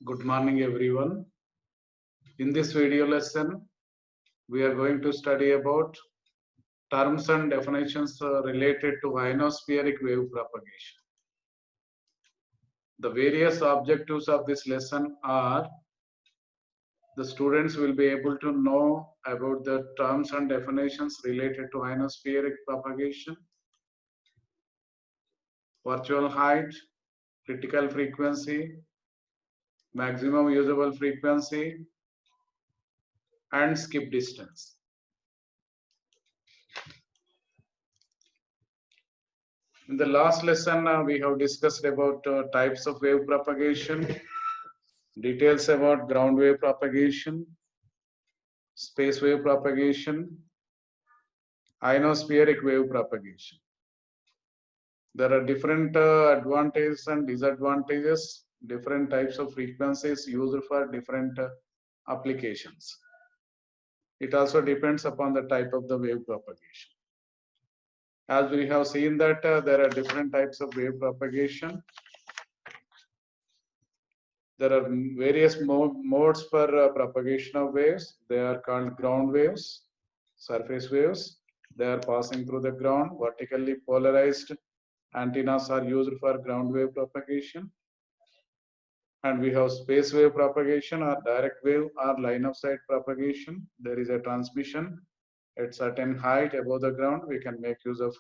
Good morning, everyone. In this video lesson, we are going to study about terms and definitions related to ionospheric wave propagation. The various objectives of this lesson are the students will be able to know about the terms and definitions related to ionospheric propagation, virtual height, critical frequency, maximum usable frequency, and skip distance. In the last lesson, we have discussed about types of wave propagation, details about ground wave propagation, space wave propagation, ionospheric wave propagation. There are different advantages and disadvantages, different types of frequencies used for different applications. It also depends upon the type of the wave propagation. As we have seen that there are different types of wave propagation. There are various modes for propagation of waves. They are called ground waves, surface waves. They are passing through the ground. Vertically polarized antennas are used for ground wave propagation. And we have space wave propagation or direct wave or line of sight propagation. There is a transmission at certain height above the ground. We can make use of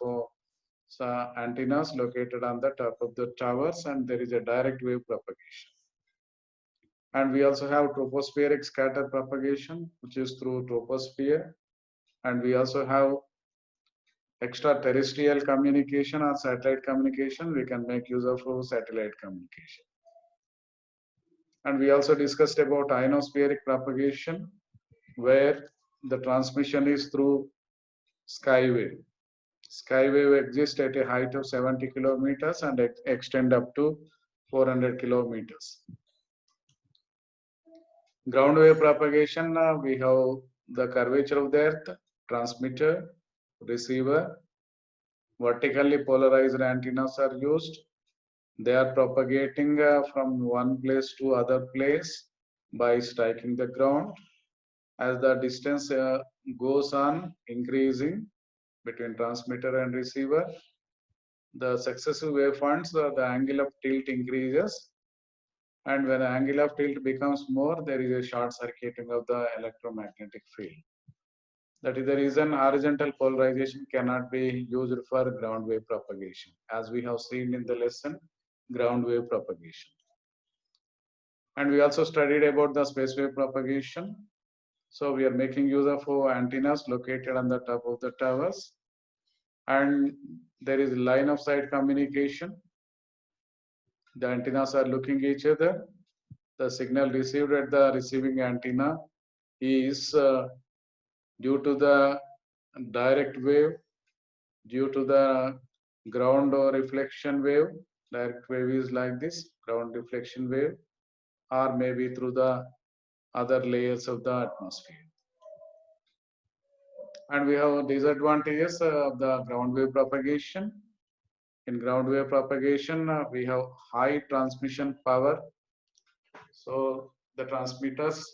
antennas located on the top of the towers, and there is a direct wave propagation. And we also have tropospheric scatter propagation, which is through troposphere. And we also have extraterrestrial communication or satellite communication. We can make use of satellite communication. And we also discussed about ionospheric propagation, where the transmission is through skywave. Skywave exists at a height of 70 kilometers and extend up to 400 kilometers. Ground wave propagation, we have the curvature of the earth, transmitter, receiver, vertically polarized antennas are used. They are propagating from one place to other place by striking the ground. As the distance goes on increasing between transmitter and receiver, the successive waveforms, the angle of tilt increases. And when the angle of tilt becomes more, there is a short circuiting of the electromagnetic field. That is the reason horizontal polarization cannot be used for ground wave propagation, as we have seen in the lesson, ground wave propagation. And we also studied about the space wave propagation. So we are making use of antennas located on the top of the towers. And there is line of sight communication. The antennas are looking each other. The signal received at the receiving antenna is due to the direct wave, due to the ground or reflection wave. Direct wave is like this, ground reflection wave, or maybe through the other layers of the atmosphere. And we have disadvantages of the ground wave propagation. In ground wave propagation, we have high transmission power. So the transmitters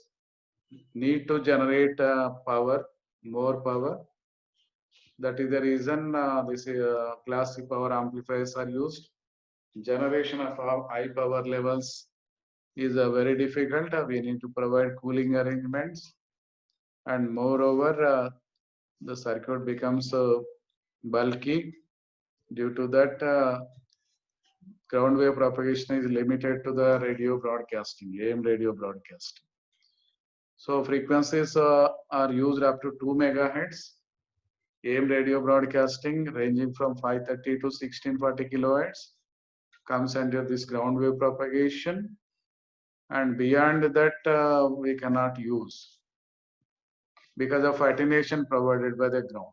need to generate power, more power. That is the reason this classic power amplifiers are used. Generation of high power levels is very difficult. We need to provide cooling arrangements, and moreover, the circuit becomes bulky. Due to that, ground wave propagation is limited to the radio broadcasting, AM radio broadcasting. So frequencies are used up to 2 megahertz. AM radio broadcasting ranging from 530 to 1640 kilohertz comes under this ground wave propagation, and beyond that we cannot use because of attenuation provided by the ground.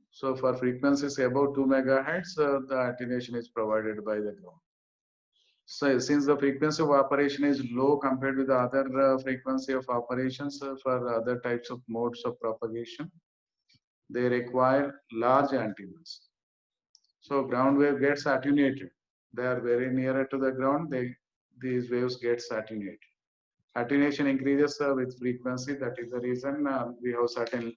So for frequencies above 2 megahertz, the attenuation is provided by the ground. So since the frequency of operation is low compared with the other frequency of operations for other types of modes of propagation, they require large antennas. So ground wave gets attenuated. They are very nearer to the ground. These waves get attenuated. Attenuation increases with frequency. That is the reason we have certain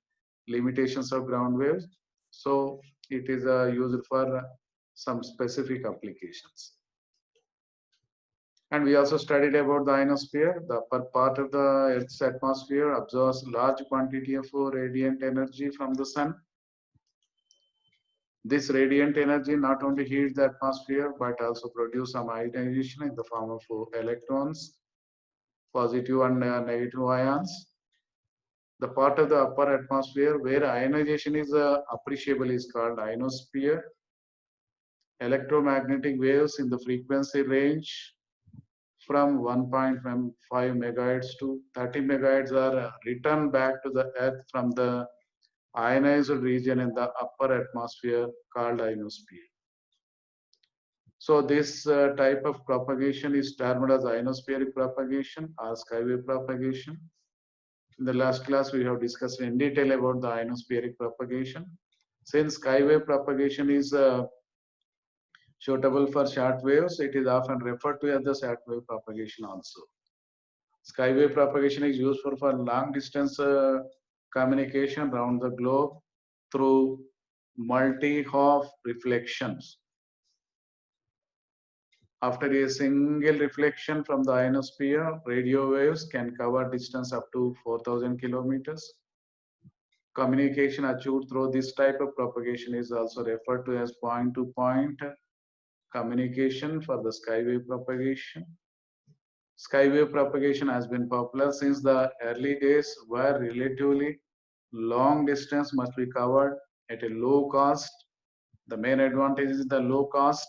limitations of ground waves. So it is used for some specific applications. And we also studied about the ionosphere. The upper part of the Earth's atmosphere absorbs large quantity of radiant energy from the sun. This radiant energy not only heats the atmosphere but also produces some ionization in the form of electrons, positive and negative ions. The part of the upper atmosphere where ionization is appreciable is called ionosphere. Electromagnetic waves in the frequency range from 1.5 megahertz to 30 megahertz are returned back to the Earth from the ionized region in the upper atmosphere called ionosphere. So this type of propagation is termed as ionospheric propagation or skywave propagation. In the last class, we have discussed in detail about the ionospheric propagation. Since skywave propagation is suitable for short waves, it is often referred to as the short wave propagation also. Skywave propagation is useful for long distance communication around the globe through multi-half reflections. After a single reflection from the ionosphere, radio waves can cover distance up to 4,000 kilometers. Communication achieved through this type of propagation is also referred to as point-to-point communication for the skywave propagation. Skywave propagation has been popular since the early days where relatively long distance must be covered at a low cost. The main advantage is the low cost.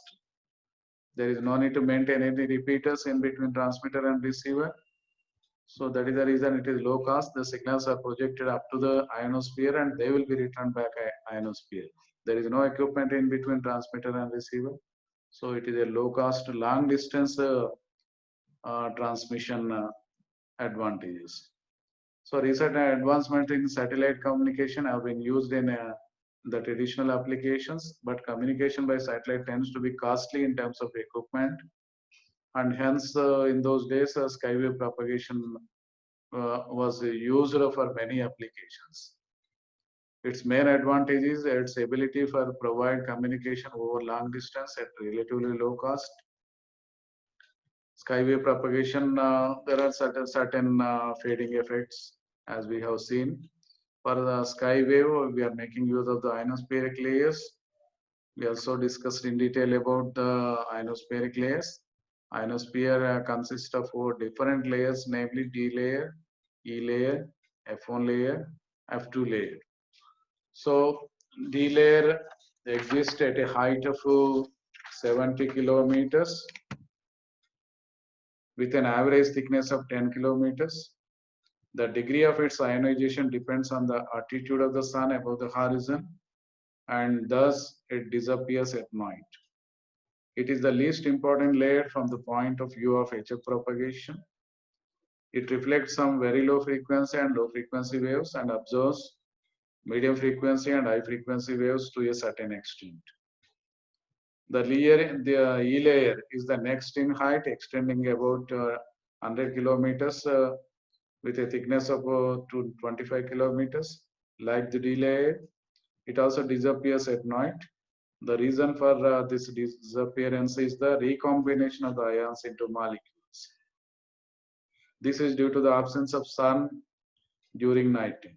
There is no need to maintain any repeaters in between transmitter and receiver. So that is the reason it is low cost. The signals are projected up to the ionosphere and they will be returned back ionosphere. There is no equipment in between transmitter and receiver. So it is a low cost, long distance transmission advantages. So recent advancement in satellite communication have been used in the traditional applications, but communication by satellite tends to be costly in terms of equipment. And hence, in those days, skywave propagation was used for many applications. Its main advantage is its ability for provide communication over long distance at relatively low cost. Skywave propagation, there are certain fading effects as we have seen. For the skywave, we are making use of the ionospheric layers. We also discussed in detail about the ionospheric layers. Ionosphere consists of 4 different layers, namely D layer, E layer, F1 layer, F2 layer. So D layer exists at a height of 70 kilometers with an average thickness of 10 kilometers. The degree of its ionization depends on the altitude of the sun above the horizon, and thus it disappears at night. It is the least important layer from the point of view of HF propagation. It reflects some very low frequency and low frequency waves and absorbs medium frequency and high frequency waves to a certain extent. The E layer is the next in height, extending about 100 kilometers with a thickness of 25 kilometers. Like the D layer, it also disappears at night. The reason for this disappearance is the recombination of the ions into molecules. This is due to the absence of sun during nighttime.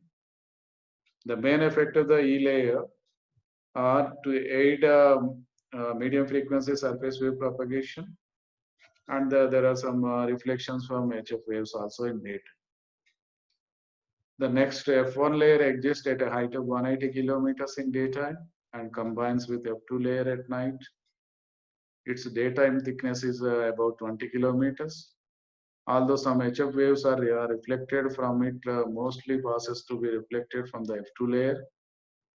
The main effect of the E layer are to aid medium frequency surface wave propagation, and there are some reflections from HF waves also in daytime. The next F1 layer exists at a height of 180 kilometers in daytime and combines with F2 layer at night. Its daytime thickness is about 20 kilometers. Although some HF waves are reflected from it, mostly passes to be reflected from the F2 layer.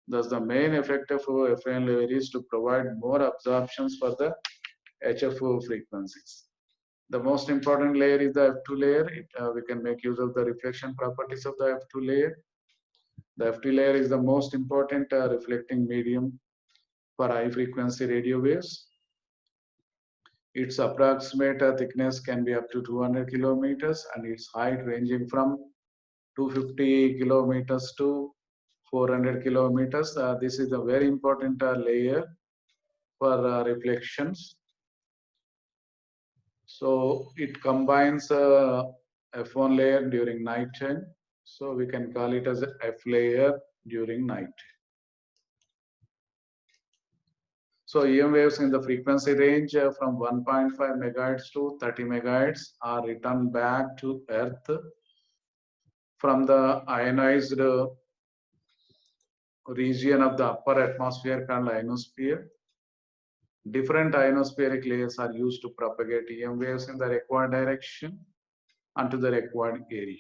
Thus, the main effect of F1 layer is to provide more absorptions for the HF frequencies. The most important layer is the F2 layer. We can make use of the reflection properties of the F2 layer. The F2 layer is the most important reflecting medium for high frequency radio waves. Its approximate thickness can be up to 200 kilometers and its height ranging from 250 kilometers to 400 kilometers. This is a very important layer for reflections. So it combines F1 layer during night time. So we can call it as a F layer during night. So EM waves in the frequency range from 1.5 megahertz to 30 megahertz are returned back to Earth from the ionized region of the upper atmosphere called ionosphere. Different ionospheric layers are used to propagate EM waves in the required direction and to the required area.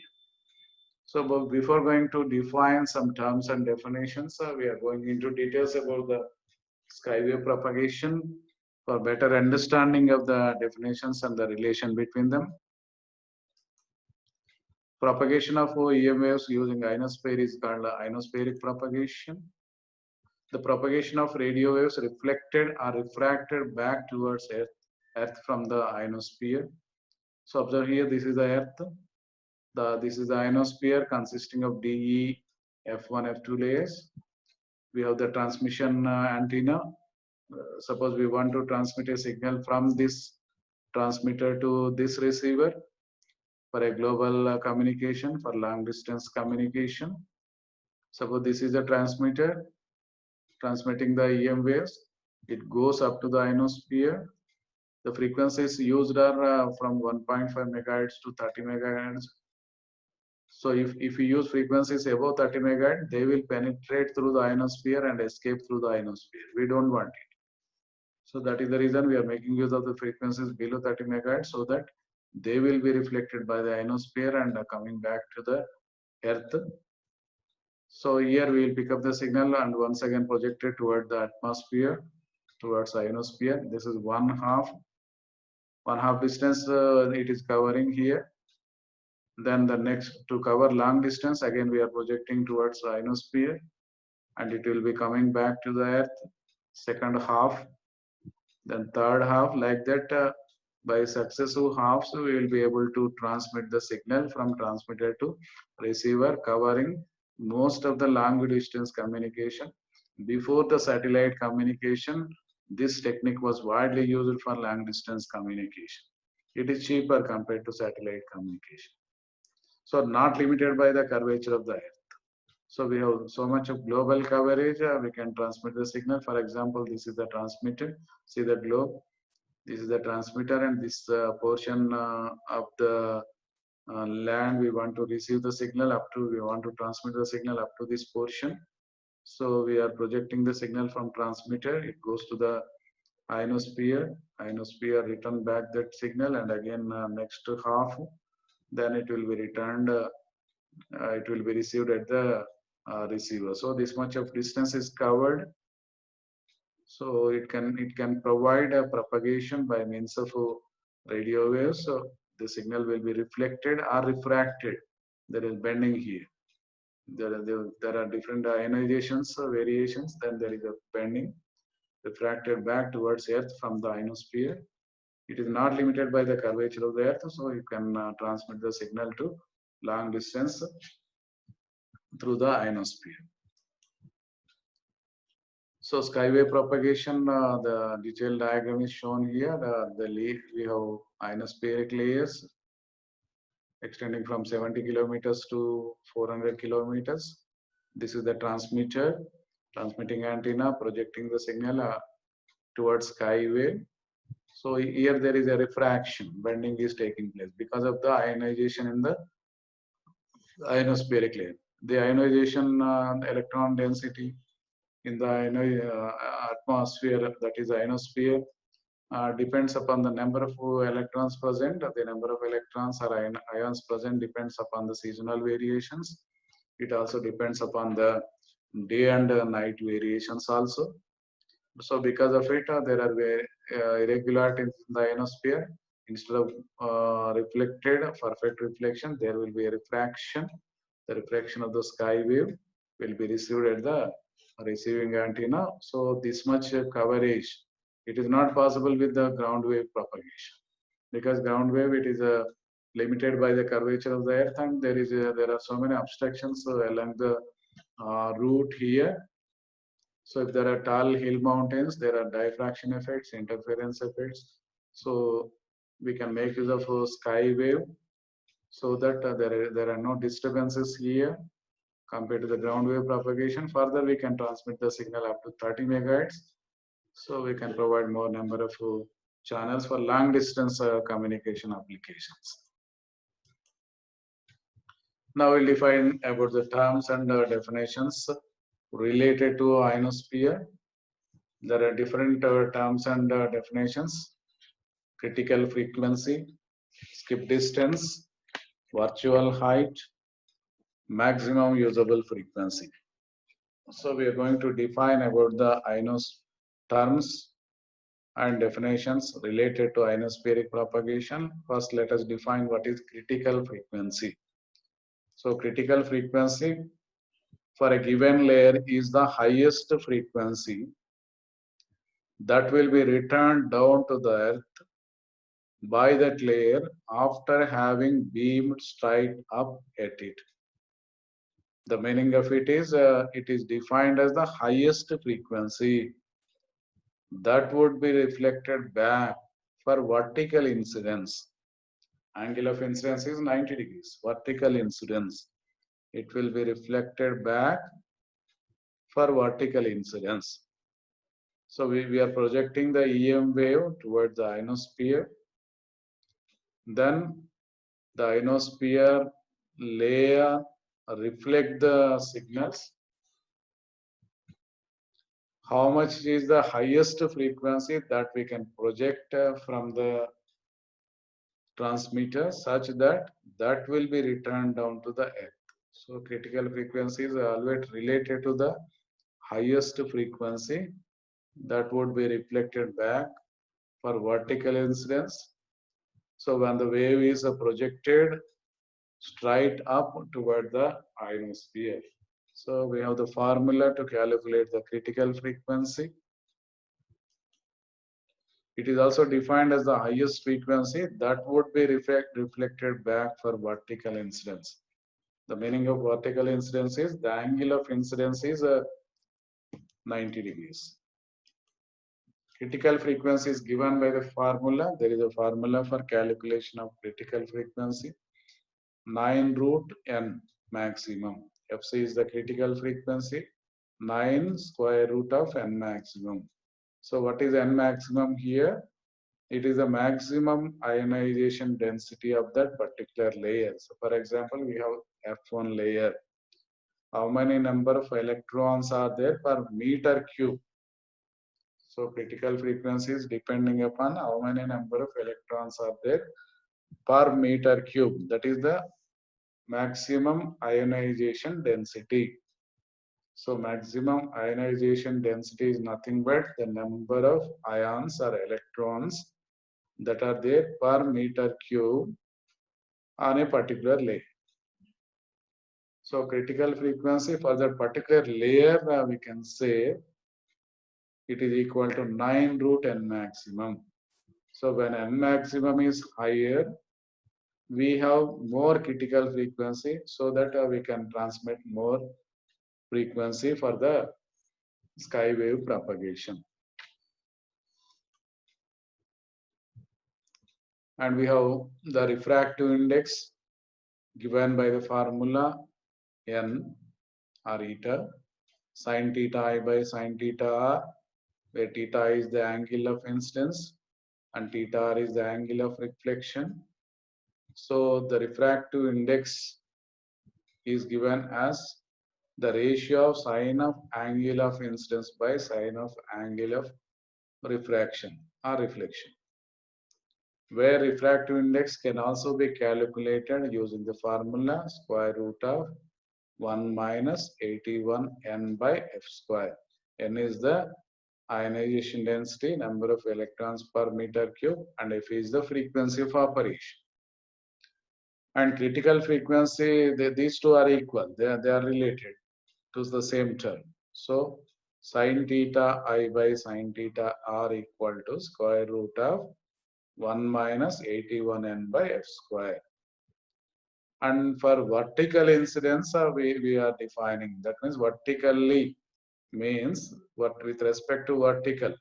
So before going to define some terms and definitions, we are going into details about the skywave propagation for better understanding of the definitions and the relation between them. Propagation of EM waves using ionosphere is called ionospheric propagation. The propagation of radio waves reflected or refracted back towards Earth from the ionosphere. So observe here, this is the Earth. This is the ionosphere consisting of DE, F1, F2 layers. We have the transmission antenna. Suppose we want to transmit a signal from this transmitter to this receiver for a global communication, for long distance communication. Suppose this is a transmitter transmitting the EM waves. It goes up to the ionosphere. The frequencies used are from 1.5 megahertz to 30 megahertz. So if you use frequencies above 30 megahertz, they will penetrate through the ionosphere and escape through the ionosphere. We don't want it. So that is the reason we are making use of the frequencies below 30 megahertz so that they will be reflected by the ionosphere and coming back to the Earth. So here we will pick up the signal and once again project it toward the atmosphere, towards ionosphere. This is one half distance it is covering here. Then the next, to cover long distance, again we are projecting towards the ionosphere and it will be coming back to the Earth. Second half, then third half, like that. By successive halves, we will be able to transmit the signal from transmitter to receiver, covering most of the long distance communication. Before the satellite communication, this technique was widely used for long distance communication. It is cheaper compared to satellite communication. So not limited by the curvature of the Earth. So we have so much of global coverage, we can transmit the signal. For example, this is the transmitter. See the globe. This is the transmitter and this portion of the land we want to receive the signal up to, we want to transmit the signal up to this portion. So we are projecting the signal from transmitter. It goes to the ionosphere. Ionosphere return back that signal and again next half, then it will be returned. It will be received at the receiver. So this much of distance is covered. So it can provide a propagation by means of radio waves. So the signal will be reflected or refracted. There is bending here. There are different ionizations, variations. Then there is a bending, refracted back towards Earth from the ionosphere. It is not limited by the curvature of the Earth, so you can transmit the signal to long distance through the ionosphere. So skywave propagation, the detailed diagram is shown here. We have ionospheric layers extending from 70 kilometers to 400 kilometers. This is the transmitter, transmitting antenna, projecting the signal towards skywave. So here there is a refraction, bending is taking place because of the ionization in the ionospheric layer. The ionization electron density in the atmosphere, that is ionosphere, depends upon the number of electrons present. The number of electrons or ions present depends upon the seasonal variations. It also depends upon the day and night variations also. So because of it, there are irregularities in the ionosphere. Instead of reflected, perfect reflection, there will be a refraction. The refraction of the sky wave will be received at the receiving antenna. So this much coverage It is not possible with the ground wave propagation, because ground wave, it is limited by the curvature of the earth, and there are so many obstructions along the route here. So if there are tall hill mountains, there are diffraction effects, interference effects. So we can make use of a sky wave, so that there are no disturbances here compared to the ground wave propagation. Further, we can transmit the signal up to 30 megahertz. So we can provide more number of channels for long distance communication applications. Now we'll define about the terms and definitions related to ionosphere. There are different terms and definitions: critical frequency, skip distance, virtual height, maximum usable frequency. So we are going to define about the ionosphere terms and definitions related to ionospheric propagation. First, let us define what is critical frequency. So critical frequency for a given layer is the highest frequency that will be returned down to the earth by that layer after having beamed straight up at it. The meaning of it is defined as the highest frequency that would be reflected back for vertical incidence. Angle of incidence is 90 degrees. Vertical incidence, it will be reflected back for vertical incidence. So we are projecting the EM wave towards the ionosphere. Then the ionosphere layer reflect the signals. How much is the highest frequency that we can project from the transmitter, such that that will be returned down to the earth. So critical frequency is always related to the highest frequency that would be reflected back for vertical incidence. So when the wave is projected straight up toward the ionosphere. So we have the formula to calculate the critical frequency. It is also defined as the highest frequency that would be reflected back for vertical incidence. The meaning of vertical incidence is the angle of incidence is 90 degrees. Critical frequency is given by the formula. There is a formula for calculation of critical frequency. 9 root n maximum. Fc is the critical frequency. 9 square root of n maximum. So what is n maximum here? It is the maximum ionization density of that particular layer. So for example, we have F1 layer. How many number of electrons are there per meter cube? So critical frequency is depending upon how many number of electrons are there per meter cube. That is the maximum ionization density. So maximum ionization density is nothing but the number of ions or electrons that are there per meter cube on a particular layer. So critical frequency for that particular layer, we can say it is equal to 9 root n maximum. So when n maximum is higher, we have more critical frequency, so that we can transmit more frequency for the sky wave propagation. And we have the refractive index given by the formula n or eta sin theta I by sin theta r, where theta is the angle of incidence and theta r is the angle of reflection. So the refractive index is given as the ratio of sine of angle of incidence by sine of angle of refraction or reflection, where refractive index can also be calculated using the formula square root of 1 minus 81 n by f square. N is the ionization density, number of electrons per meter cube, and f is the frequency of operation. And critical frequency, these two are equal. They are related to the same term. So Sin theta I by sin theta R equal to square root of 1 minus 81n by f square. And for vertical incidence, we are defining. That means vertically means what with respect to vertical.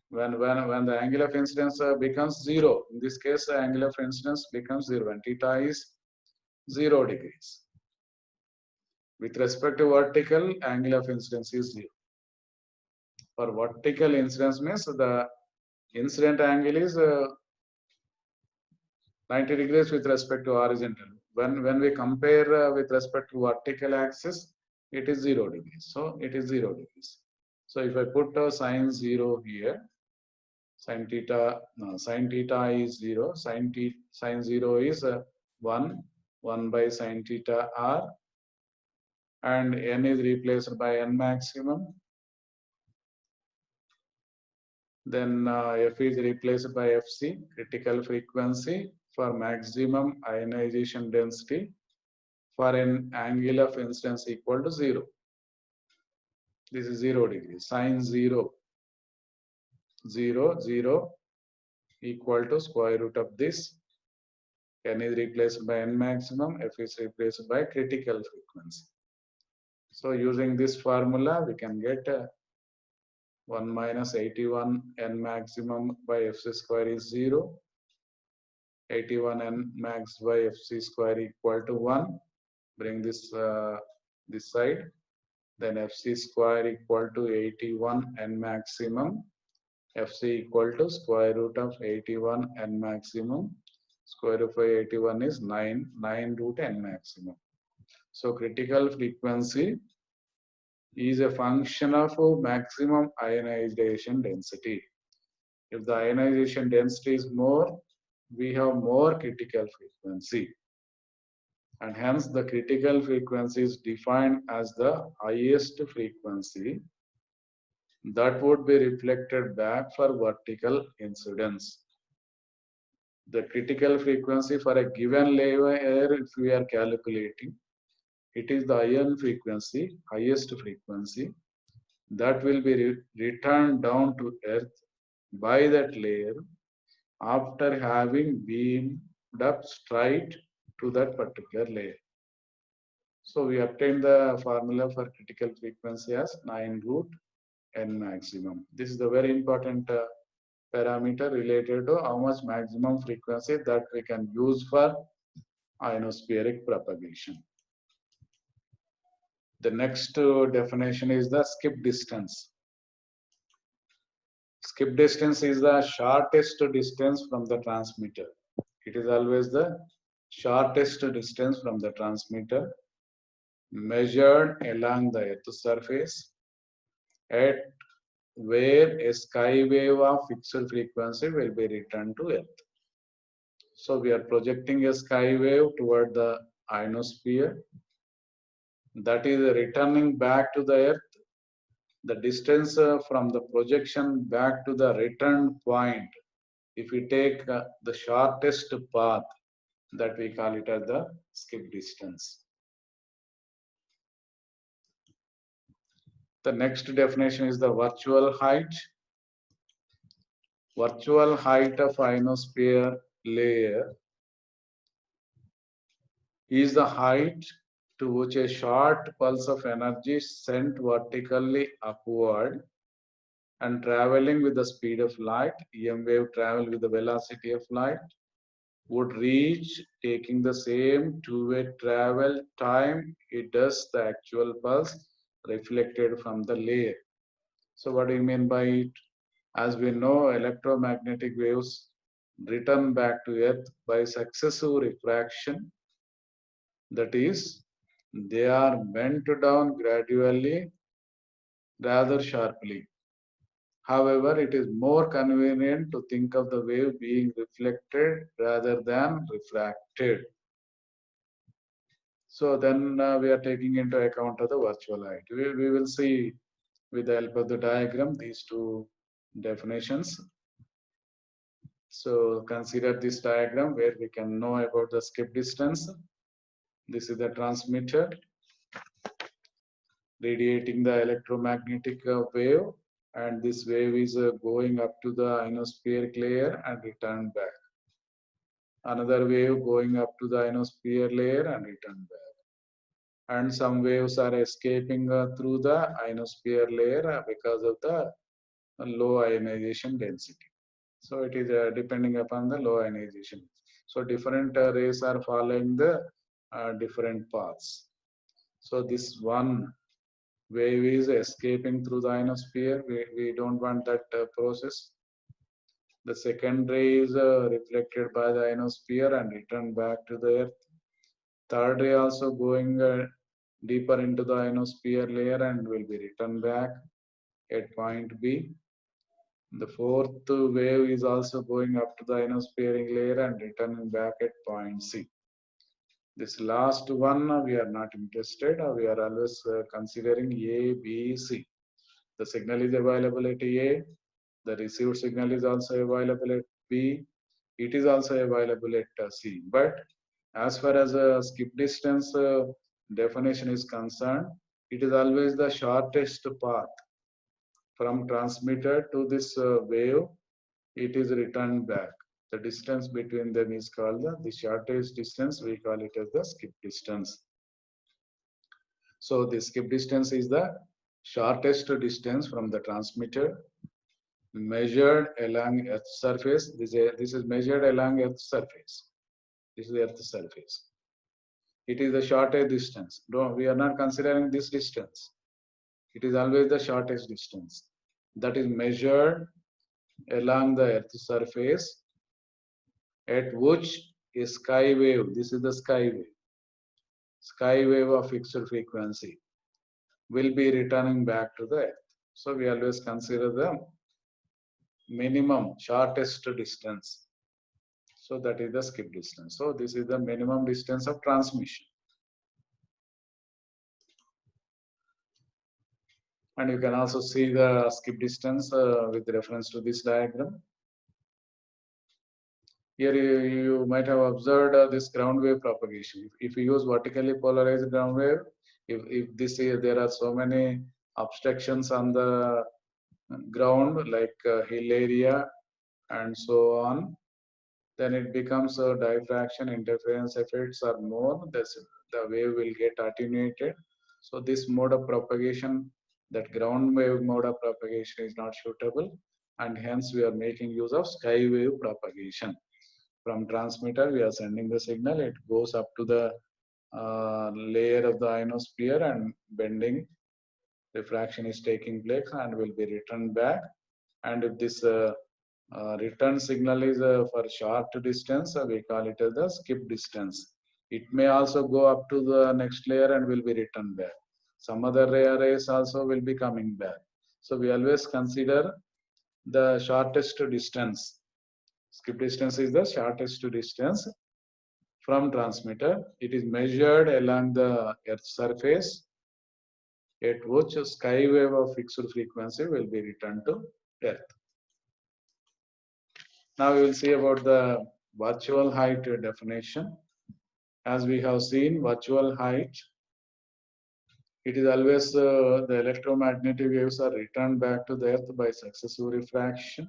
When the angle of incidence becomes 0, in this case, the angle of incidence becomes 0 and theta is 0 degrees. With respect to vertical, angle of incidence is 0. For vertical incidence means the incident angle is 90 degrees with respect to horizontal. When we compare with respect to vertical axis, it is 0 degrees. So it is 0 degrees. So if I put sine 0 here, sin theta is 0, sin 0 is 1 by sin theta r, and n is replaced by n maximum. Then f is replaced by fc, critical frequency for maximum ionization density for an angle of incidence equal to 0. This is 0 degrees. Sin 0, 0, 0 equal to square root of this. N is replaced by n maximum, f is replaced by critical frequency. So using this formula, we can get 1 minus 81 n maximum by fc square is 0. 81 n max by fc square equal to 1. Bring this this side. Then fc square equal to 81 n maximum. fc equal to square root of 81 n maximum. Square root of 81 is 9 root n maximum. So critical frequency is a function of maximum ionization density. If the ionization density is more, we have more critical frequency. And hence the critical frequency is defined as the highest frequency that would be reflected back for vertical incidence. The critical frequency for a given layer, if we are calculating, it is the ion frequency, highest frequency, that will be returned down to earth by that layer after having beamed up straight to that particular layer. So we obtain the formula for critical frequency as 9 root n maximum. This is the very important parameter related to how much maximum frequency that we can use for ionospheric propagation. The next definition is the skip distance. Skip distance is the shortest distance from the transmitter. It is always the shortest distance from the transmitter measured along the Earth's surface at where a sky wave of fixed frequency will be returned to Earth. So we are projecting a sky wave toward the ionosphere that is returning back to the Earth. The distance from the projection back to the return point, if we take the shortest path, that we call it as the skip distance. The next definition is the virtual height. Virtual height of ionosphere layer is the height to which a short pulse of energy sent vertically upward and traveling with the speed of light, EM wave travel with the velocity of light, would reach, taking the same two-way travel time it does the actual pulse reflected from the layer. So what do you mean by it? As we know, electromagnetic waves return back to Earth by successive refraction. That is, they are bent down gradually, rather sharply. However, it is more convenient to think of the wave being reflected rather than refracted. So then we are taking into account of the virtual height. We will see with the help of the diagram these two definitions. So consider this diagram where we can know about the skip distance. This is the transmitter. radiating the electromagnetic wave, and this wave is going up to the ionospheric layer and return back. Another wave going up to the ionosphere layer and return back. And some waves are escaping through the ionosphere layer because of the low ionization density. So it is depending upon the low ionization. So different rays are following the different paths. So this one wave is escaping through the ionosphere. We don't want that process. The second ray is reflected by the ionosphere and return back to the earth. Third ray also going deeper into the ionosphere layer and will be returned back at point B. The fourth wave is also going up to the ionospheric layer and returning back at point C. This last one we are not interested. We are always considering A, B, C. The signal is available at A. The received signal is also available at B. It is also available at C. But as far as skip distance definition is concerned, it is always the shortest path from transmitter to this wave. It is returned back. The distance between them is called the shortest distance. We call it as the skip distance. So the skip distance is the shortest distance from the transmitter measured along Earth's surface. This is measured along Earth's surface. This is the Earth's surface. It is the shortest distance. No, we are not considering this distance. It is always the shortest distance that is measured along the Earth's surface at which a sky wave, this is the sky wave of fixed frequency, will be returning back to the Earth. So we always consider the minimum shortest distance. So that is the skip distance. So this is the minimum distance of transmission. And you can also see the skip distance with reference to this diagram. Here you might have observed this ground wave propagation. If you use vertically polarized ground wave, if this is, there are so many obstructions on the ground like hill area and so on, then it becomes diffraction, interference effects are more. The wave will get attenuated. So this mode of propagation, that ground wave mode of propagation is not suitable, and hence we are making use of sky wave propagation. From transmitter, we are sending the signal. It goes up to the layer of the ionosphere and bending, diffraction is taking place and will be returned back. And if this return signal is for short distance, we call it as the skip distance. It may also go up to the next layer and will be returned back. Some other rays also will be coming back. So we always consider the shortest distance. Skip distance is the shortest distance from transmitter. It is measured along the Earth's surface at which a sky wave of fixed frequency will be returned to Earth. Now we will see about the virtual height definition. As we have seen, virtual height, it is always the electromagnetic waves are returned back to the Earth by successive refraction.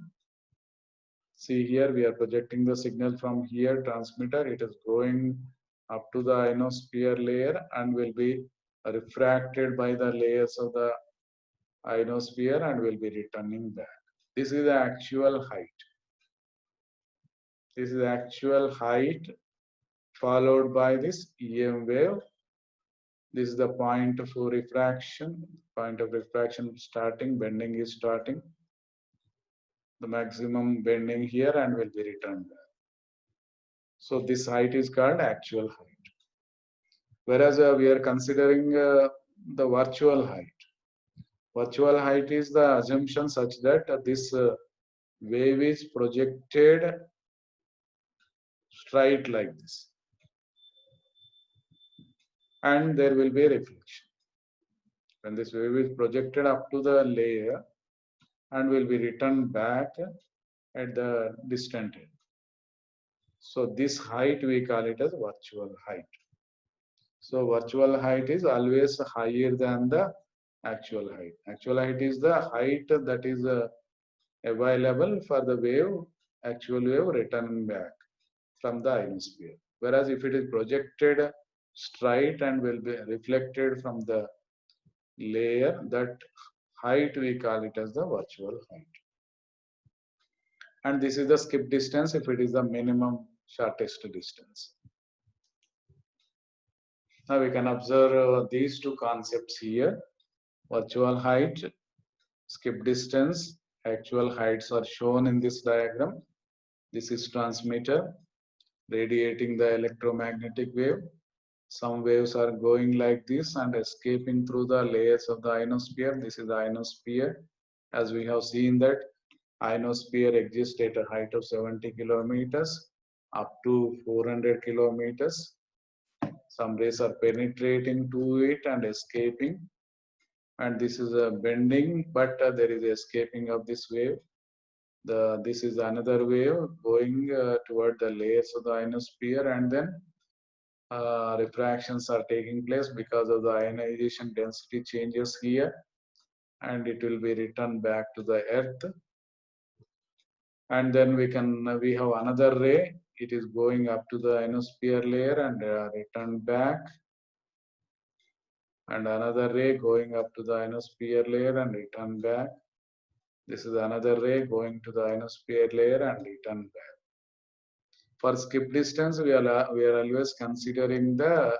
See here, we are projecting the signal from here, transmitter. It is going up to the ionosphere layer and will be refracted by the layers of the ionosphere and will be returning back. This is the actual height. This is the actual height followed by this EM wave. This is the point of refraction. Point of refraction starting, bending is starting. The maximum bending here and will be returned back. So this height is called actual height. Whereas we are considering the virtual height. Virtual height is the assumption such that this wave is projected straight like this. And there will be a reflection. When this wave is projected up to the layer and will be returned back at the distant end. So this height we call it as virtual height. So virtual height is always higher than the Actual height. Actual height is the height that is available for the wave, actual wave returning back from the ionosphere. Whereas if it is projected straight and will be reflected from the layer, that height we call it as the virtual height. And this is the skip distance if it is the minimum shortest distance. Now we can observe these two concepts here. Virtual height, skip distance, actual heights are shown in this diagram. This is transmitter radiating the electromagnetic wave. Some waves are going like this and escaping through the layers of the ionosphere. This is the ionosphere. As we have seen that ionosphere exists at a height of 70 kilometers up to 400 kilometers. Some rays are penetrating to it and escaping. And this is a bending, but there is escaping of this wave. This is another wave going toward the layers of the ionosphere, and then refractions are taking place because of the ionization density changes here, and it will be returned back to the earth. And then we have another ray. It is going up to the ionosphere layer and return back. And another ray going up to the ionosphere layer and return back. This is another ray going to the ionosphere layer and return back. For skip distance, we are always considering the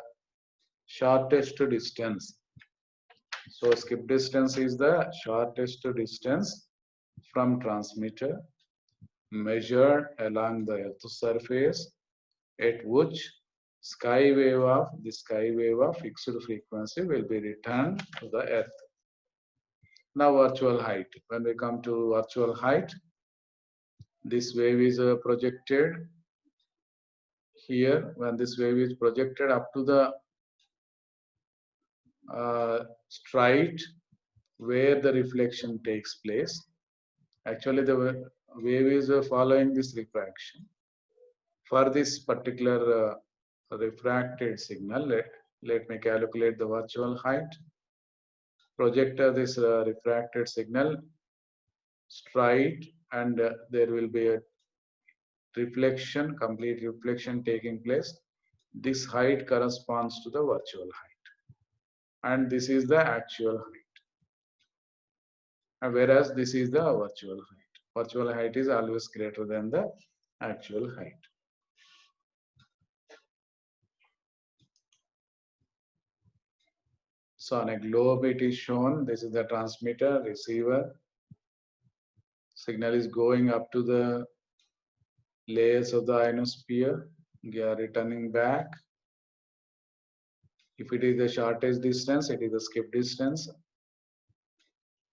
shortest distance. So skip distance is the shortest distance from transmitter measured along the Earth's surface, at which sky wave of fixed frequency will be returned to the Earth. Now virtual height. When we come to virtual height, this wave is projected here. When this wave is projected up to the straight where the reflection takes place, actually the wave is following this refraction. For this particular refracted signal, let me calculate the virtual height. Project this refracted signal straight, and there will be a reflection, complete reflection taking place. This height corresponds to the virtual height, and this is the actual height. Whereas this is the virtual height. Virtual height is always greater than the actual height. So on a globe it is shown. This is the transmitter, receiver. Signal is going up to the layers of the ionosphere. We are returning back. If it is the shortest distance, it is the skip distance.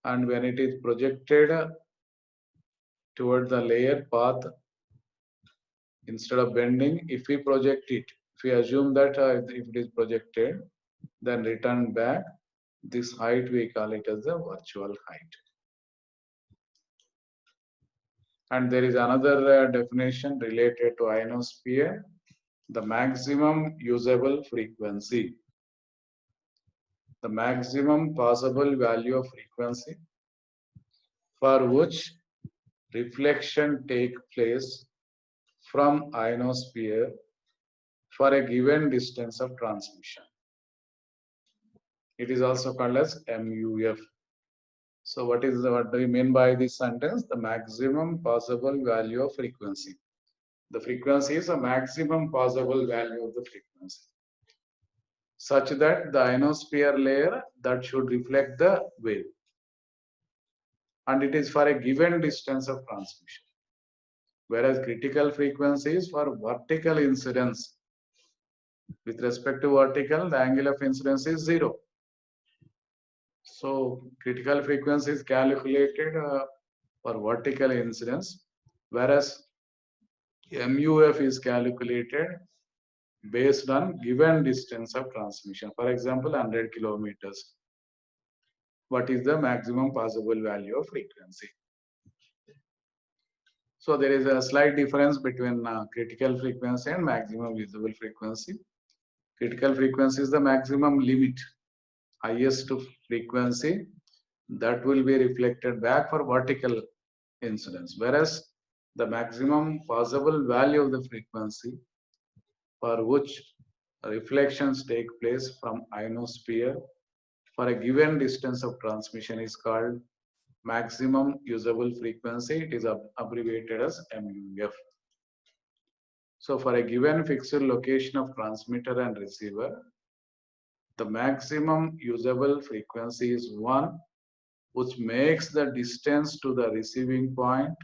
And when it is projected toward the layer path, instead of bending, if we project it, if we assume that if it is projected, then return back, this height we call it as the virtual height. And there is another definition related to ionosphere, the maximum usable frequency. The maximum possible value of frequency for which reflection takes place from ionosphere for a given distance of transmission. It is also called as MUF. So what do we mean by this sentence? The maximum possible value of frequency. The frequency is a maximum possible value of the frequency, such that the ionosphere layer that should reflect the wave, and it is for a given distance of transmission. Whereas critical frequency is for vertical incidence. With respect to vertical, the angle of incidence is 0. So critical frequency is calculated for vertical incidence, whereas MUF is calculated based on given distance of transmission. For example, 100 kilometers. What is the maximum possible value of frequency? So there is a slight difference between critical frequency and maximum visible frequency. Critical frequency is the maximum limit highest frequency, that will be reflected back for vertical incidence, whereas the maximum possible value of the frequency for which reflections take place from ionosphere for a given distance of transmission is called maximum usable frequency. It is abbreviated as MUF. So for a given fixed location of transmitter and receiver, the maximum usable frequency is 1, which makes the distance to the receiving point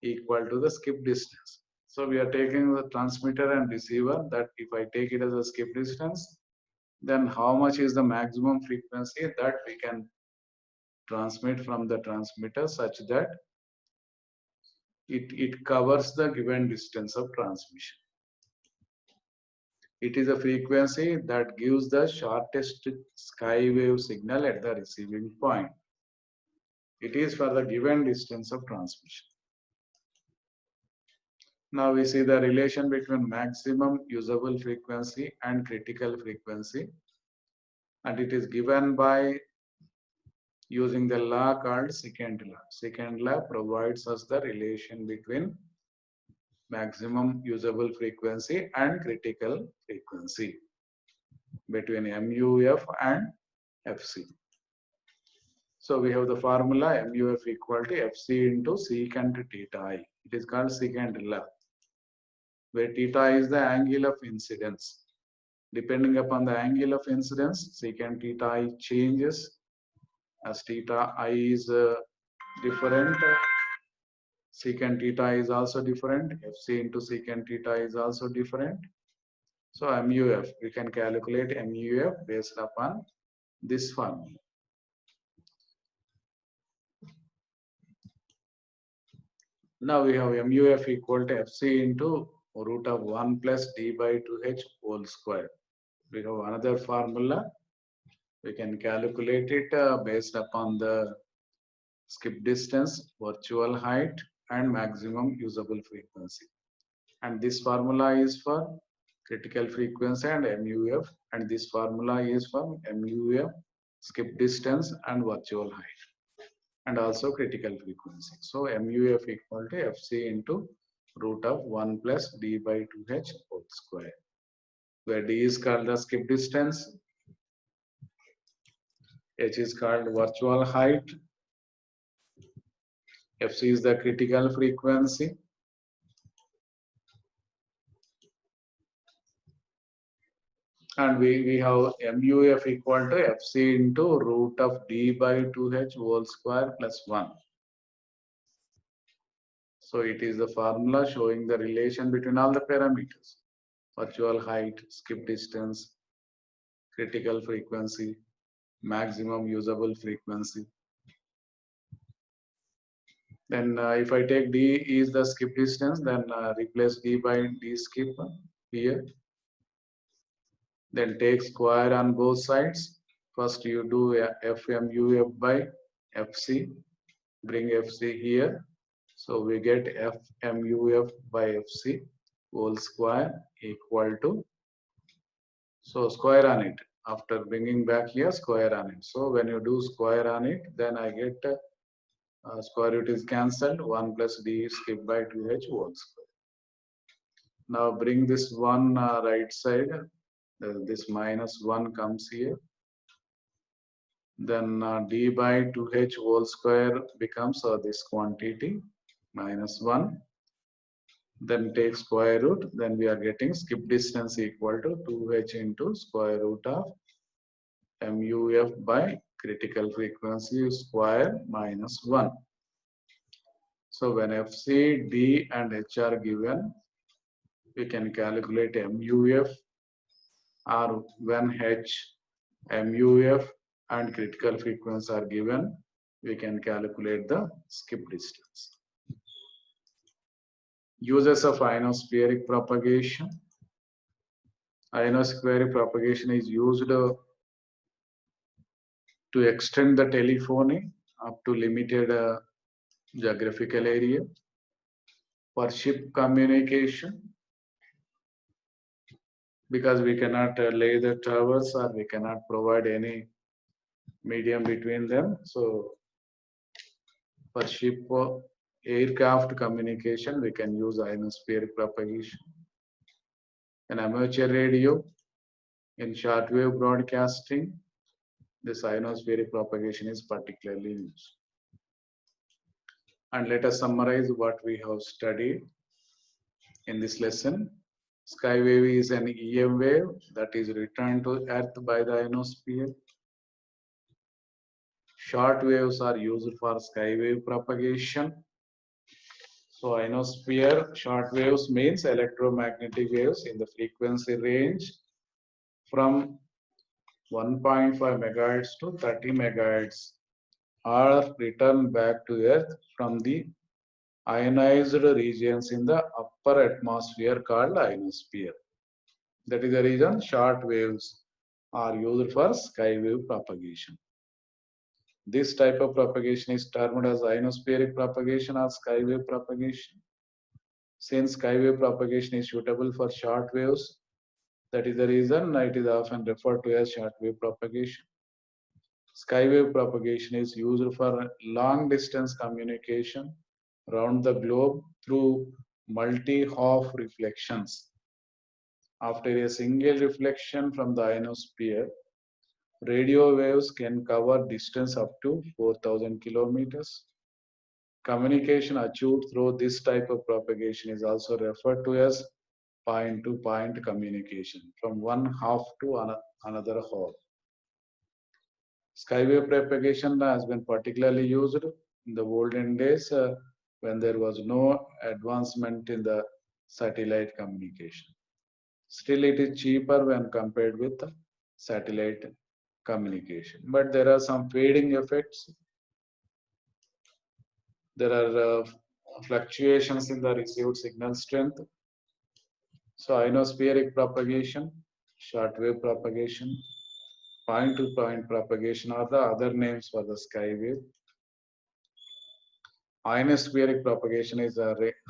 equal to the skip distance. So we are taking the transmitter and receiver, that if I take it as a skip distance, then how much is the maximum frequency that we can transmit from the transmitter such that it covers the given distance of transmission. It is a frequency that gives the shortest skywave signal at the receiving point. It is for the given distance of transmission. Now we see the relation between maximum usable frequency and critical frequency, and it is given by using the law called secant law. Secant law provides us the relation between maximum usable frequency and critical frequency, between MUF and FC. So we have the formula MUF equal to FC into secant theta I. It is called secant law, where theta is the angle of incidence. Depending upon the angle of incidence, secant theta I changes. As theta I is different, secant theta is also different. FC into secant theta is also different. So MUF, we can calculate MUF based upon this formula. Now we have MUF equal to FC into root of 1 plus d by 2h whole square. We have another formula. We can calculate it based upon the skip distance, virtual height, and maximum usable frequency. And this formula is for critical frequency and MUF, and this formula is for MUF, skip distance, and virtual height, and also critical frequency. So MUF equal to FC into root of 1 plus d by 2h whole square, where d is called the skip distance, h is called virtual height, FC is the critical frequency, and we have MUF equal to FC into root of d by 2h whole square plus 1. So it is the formula showing the relation between all the parameters: virtual height, skip distance, critical frequency, maximum usable frequency. Then if I take d is the skip distance, then replace d by d skip here. Then take square on both sides. First you do FMUF by FC, bring FC here. So we get FMUF by FC whole square equal to, so square on it. After bringing back here, square on it. So when you do square on it, then I get square root is cancelled, 1 plus d skip by 2h whole square. Now bring this 1 right side, this minus 1 comes here. Then d by 2h whole square becomes this quantity minus 1. Then take square root, then we are getting skip distance equal to 2h into square root of MUF by critical frequency square minus 1. So when FC, D and H are given, we can calculate MUF, or when H, MUF and critical frequency are given, we can calculate the skip distance. Uses of ionospheric propagation. Ionospheric propagation is used to extend the telephony up to limited geographical area, for ship communication, because we cannot lay the towers or we cannot provide any medium between them. So for ship or aircraft communication, we can use ionospheric propagation. In amateur radio, in shortwave broadcasting, this ionospheric propagation is particularly used. And let us summarize what we have studied in this lesson. Sky wave is an EM wave that is returned to Earth by the ionosphere. Short waves are used for sky wave propagation. So ionosphere short waves means electromagnetic waves in the frequency range from 1.5 megahertz to 30 megahertz are returned back to Earth from the ionized regions in the upper atmosphere called ionosphere. That is the reason short waves are used for sky wave propagation. This type of propagation is termed as ionospheric propagation or sky wave propagation. Since sky wave propagation is suitable for short waves, that is the reason it is often referred to as short wave propagation. Sky wave propagation is used for long distance communication around the globe through multi-half reflections. After a single reflection from the ionosphere, radio waves can cover distance up to 4,000 kilometers. Communication achieved through this type of propagation is also referred to as point-to-point communication from one half to another half. Skywave propagation has been particularly used in the olden days when there was no advancement in the satellite communication. Still, it is cheaper when compared with satellite communication. But there are some fading effects. There are fluctuations in the received signal strength. So ionospheric propagation, shortwave propagation, point-to-point propagation are the other names for the skywave. Ionospheric propagation is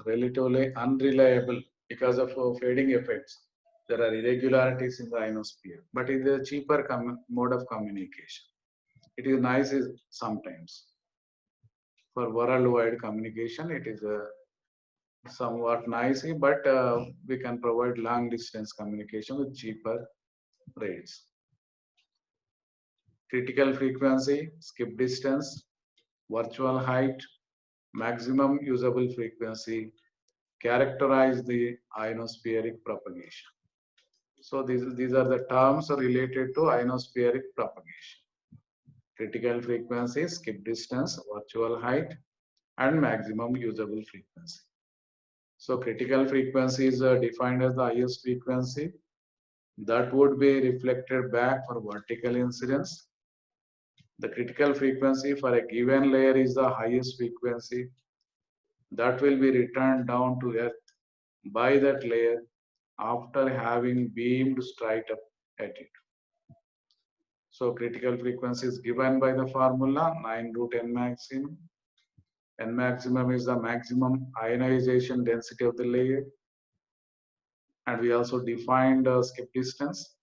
relatively unreliable because of fading effects. There are irregularities in the ionosphere, but it is a cheaper mode of communication. It is nice sometimes. For worldwide communication, it is somewhat noisy, but we can provide long distance communication with cheaper rates. Critical frequency, skip distance, virtual height, maximum usable frequency characterize the ionospheric propagation. So these are the terms related to ionospheric propagation. Critical frequency, skip distance, virtual height, and maximum usable frequency. So critical frequency is defined as the highest frequency that would be reflected back for vertical incidence. The critical frequency for a given layer is the highest frequency that will be returned down to Earth by that layer after having beamed straight up at it. So critical frequency is given by the formula 9 root n maximum. N maximum is the maximum ionization density of the layer. And we also defined skip distance.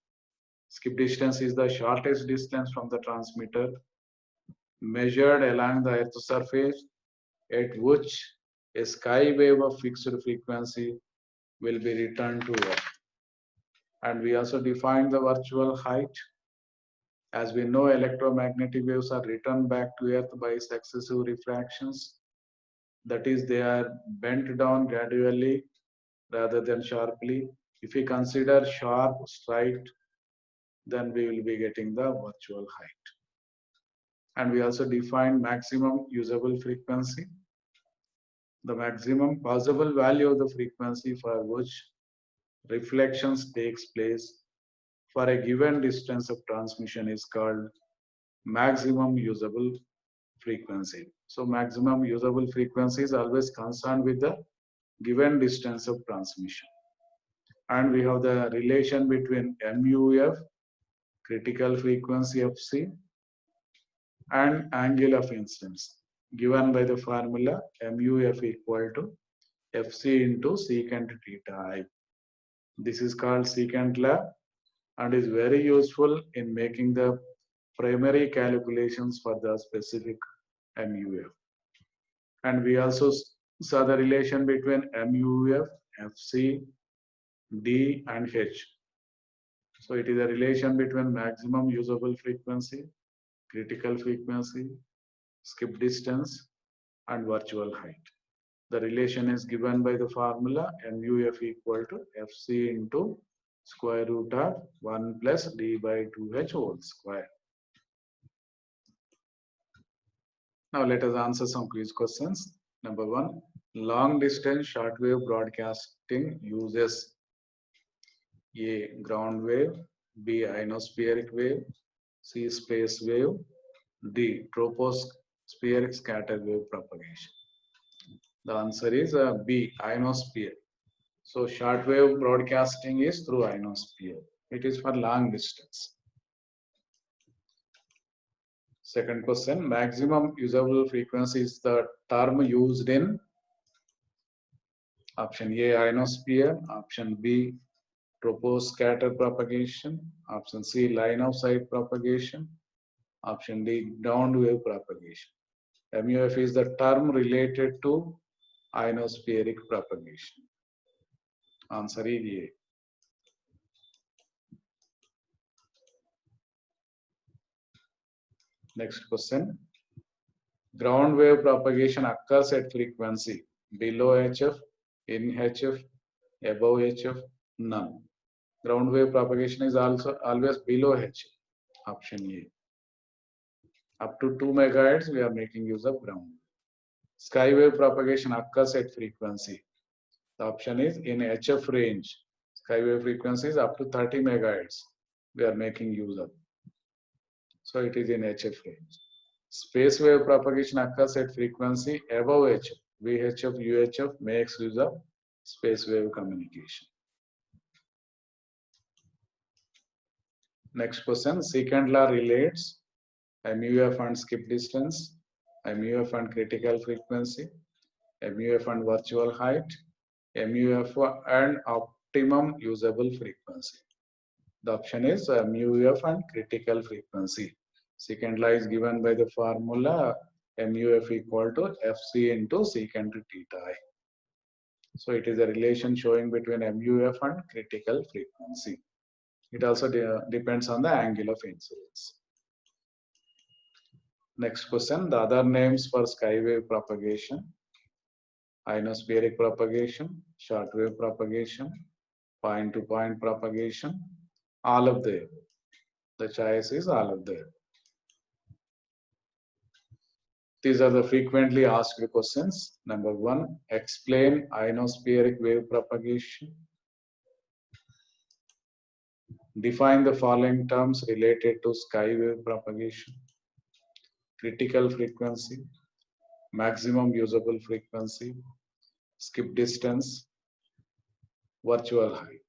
Skip distance is the shortest distance from the transmitter measured along the Earth's surface at which a sky wave of fixed frequency will be returned to Earth. And we also defined the virtual height. As we know, electromagnetic waves are returned back to Earth by successive refractions. That is, they are bent down gradually rather than sharply. If we consider sharp, straight, then we will be getting the virtual height. And we also define maximum usable frequency, the maximum possible value of the frequency for which reflections takes place for a given distance of transmission is called maximum usable frequency. So maximum usable frequency is always concerned with the given distance of transmission. And we have the relation between MUF, critical frequency FC, and angle of incidence given by the formula MUF equal to FC into secant theta I. This is called secant law and is very useful in making the primary calculations for the specific MUF. And we also saw the relation between MUF, FC, D, and H. So it is a relation between maximum usable frequency, critical frequency, skip distance, and virtual height. The relation is given by the formula MUF equal to FC into square root of 1 plus D by 2H whole square. Now let us answer some quiz questions. Number 1, long distance shortwave broadcasting uses A, ground wave, B, ionospheric wave, C, space wave, D, tropospheric scatter wave propagation. The answer is B, ionosphere. So shortwave broadcasting is through ionosphere. It is for long distance. Second question, maximum usable frequency is the term used in option A, ionosphere, option B, troposcatter propagation, option C, line of sight propagation, option D, ground wave propagation. MUF is the term related to ionospheric propagation. Answer is A. Next question. Ground wave propagation occurs at frequency below HF, in HF, above HF, none. Ground wave propagation is also always below HF. Option A. Up to 2 megahertz, we are making use of ground. Sky wave propagation occurs at frequency. The option is in HF range. Sky wave frequency is up to 30 megahertz. We are making use of. So it is in HF range. Space wave propagation occurs at frequency above HF. VHF, UHF makes use of space wave communication. Next question, secant law relates MUF and skip distance, MUF and critical frequency, MUF and virtual height, MUF and optimum usable frequency. The option is MUF and critical frequency. Secant law is given by the formula MUF equal to FC into secant theta I. So it is a relation showing between MUF and critical frequency. It also depends on the angle of incidence. Next question, the other names for skywave propagation: ionospheric propagation, shortwave propagation, point-to-point propagation, all of them. The choice is all of them. These are the frequently asked questions. Number 1, explain ionospheric wave propagation. Define the following terms related to skywave propagation: critical frequency, maximum usable frequency, skip distance, virtual height.